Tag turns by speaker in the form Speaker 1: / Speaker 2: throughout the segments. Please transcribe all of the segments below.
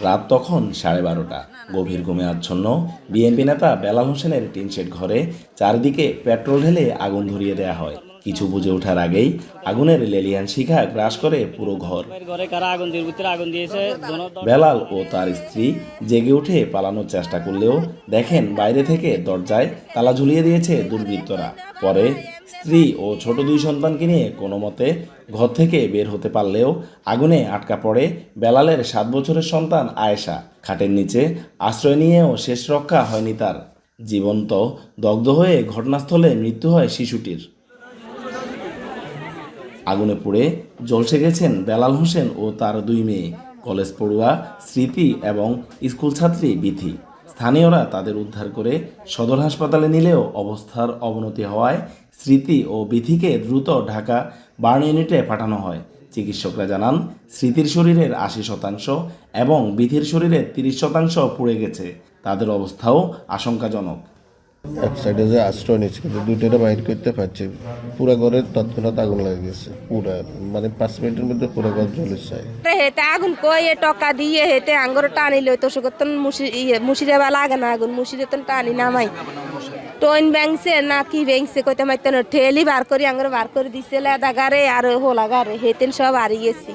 Speaker 1: রাত তখন 12:30। গভীর ঘুমে আচ্ছন্ন বিএনপি নেতা বেলাল হোসেনের টিনশেড ঘরে চারদিকে পেট্রোল ঢেলে আগুন ধরিয়ে দেয়া হয়। কিছু বুঝে ওঠার আগেই আগুনের লেলিহান শিখা গ্রাস করে পুরো ঘর। বেলাল ও তার স্ত্রী জেগে উঠে পালানোর চেষ্টা করলেও দেখেন বাইরে থেকে দরজায় তালা ঝুলিয়ে দিয়েছে দুর্বৃত্তরা। পরে স্ত্রী ও ছোট 2 সন্তানকে নিয়ে কোনো মতে ঘর থেকে বের হতে পারলেও আগুনে আটকা পড়ে বেলালের 7 বছরের সন্তান আয়েশা। খাটের নিচে আশ্রয় নিয়েও শেষ রক্ষা হয়নি তার। জীবন্ত দগ্ধ হয়ে ঘটনাস্থলে মৃত্যু হয় শিশুটির। আগুনে পুড়ে ঝলসে গেছেন বেলাল হোসেন ও তার 2 মেয়ে, কলেজ পড়ুয়া স্মৃতি এবং স্কুল ছাত্রী বিথি। স্থানীয়রা তাদের উদ্ধার করে সদর হাসপাতালে নিলেও অবস্থার অবনতি হওয়ায় স্মৃতি ও বিথিকে দ্রুত ঢাকা বার্ন ইউনিটে পাঠানো হয়। চিকিৎসকরা জানান স্মৃতির শরীরের 80% এবং বিথির শরীরের 30% পুড়ে গেছে। তাদের অবস্থাও আশঙ্কাজনক।
Speaker 2: এক সাইডে যে আশ্রয় নিচ্ছে কিন্তু দুইটা বাইর করতে পারছে। পুরা ঘরের তৎক্ষণাৎ আগুন লেগে গেছে। পুরা মানে 5 মিনিটের মধ্যে পুরো ঘর জ্বলে যায়।
Speaker 3: হেতে আগুন কয়ে টকা দিয়ে হেতে আঙ্গর টানি লই তো সকতন মুশিরে বা লাগে না আগুন মুশিরে তন টানি নামাই টইন ব্যাংসে না কি ব্যাংসে কইতে মাইতেন ঠেলি বার করি আঙ্গর বার করে দিছে লেদা গারে আর হোলা গারে হেতেন সব হারিয়ে গেছি।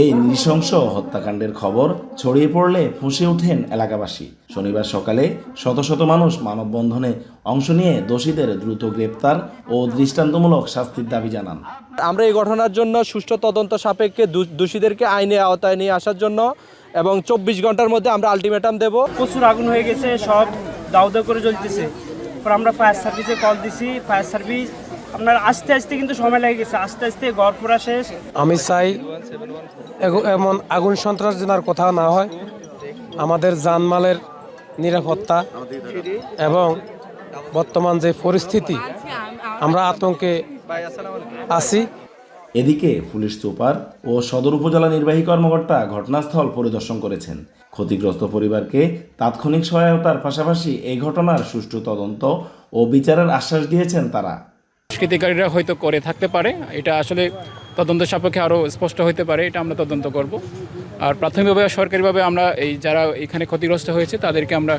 Speaker 1: এই নৃশংস হত্যাকাণ্ডের খবর ছড়িয়ে পড়লে ফুঁসে ওঠেন এলাকাবাসী। শনিবার সকালে শত শত মানুষ মানববন্ধনে অংশ নিয়ে দোষীদের দ্রুত গ্রেপ্তার ও দৃষ্টান্তমূলক শাস্তির দাবি জানান।
Speaker 4: আমরা এই ঘটনার জন্য সুষ্ঠু তদন্ত সাপেক্ষে দোষীদেরকে আইনের আওতায় নিয়ে আসার জন্য এবং 24 ঘন্টার মধ্যে আমরা আলটিমেটাম দেব।
Speaker 5: প্রচুর আগুন হয়ে গেছে, সব দাউ দাউ করে জ্বলতেছে। পর আমরা ফায়ার সার্ভিসে কল দিছি, ফায়ার সার্ভিস আপনার আস্তে আস্তে কিন্তু সময় লেগে গেছে, আস্তে আস্তে ঘর পুরা শেষ।
Speaker 6: আমি চাই এমন আগুন সন্ত্রাস যেন আর কোথাও না হয়। আমাদের জানমালের নিরাপত্তা এবং বর্তমান যে পরিস্থিতি আমরা আতঙ্কে আছি।
Speaker 1: এদিকে পুলিশ সুপার ও সদর উপজেলা নির্বাহী কর্মকর্তা ঘটনাস্থল পরিদর্শন করেছেন। ক্ষতিগ্রস্ত পরিবারকে তাৎক্ষণিক সহায়তার পাশাপাশি এই ঘটনার সুষ্ঠু তদন্ত ও বিচারের আশ্বাস দিয়েছেন তারা।
Speaker 7: দুষ্কৃতিকারীরা হয়তো করে থাকতে পারে, এটা আসলে তদন্ত সাপেক্ষে আরও স্পষ্ট হতে পারে, এটা আমরা তদন্ত করব। আর প্রাথমিকভাবে সরকারিভাবে আমরা এই যারা এখানে ক্ষতিগ্রস্ত হয়েছে তাদেরকে আমরা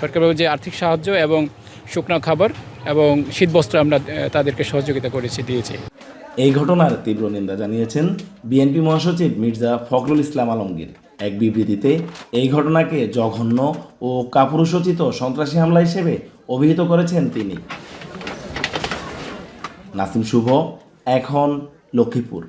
Speaker 7: সরকারিভাবে যে আর্থিক সাহায্য এবং শুকনো খাবার এবং শীতবস্ত্র আমরা তাদেরকে সহযোগিতা দিয়েছি।
Speaker 1: এই ঘটনার তীব্র নিন্দা জানিয়েছেন বিএনপি মহাসচিব মির্জা ফখরুল ইসলাম আলমগীর। এক বিবৃতিতে এই ঘটনাকে জঘন্য ও কাপুরুষোচিত সন্ত্রাসী হামলা হিসেবে অভিহিত করেছেন তিনি। নাসিম শুভ, এখন লক্ষ্মীপুর।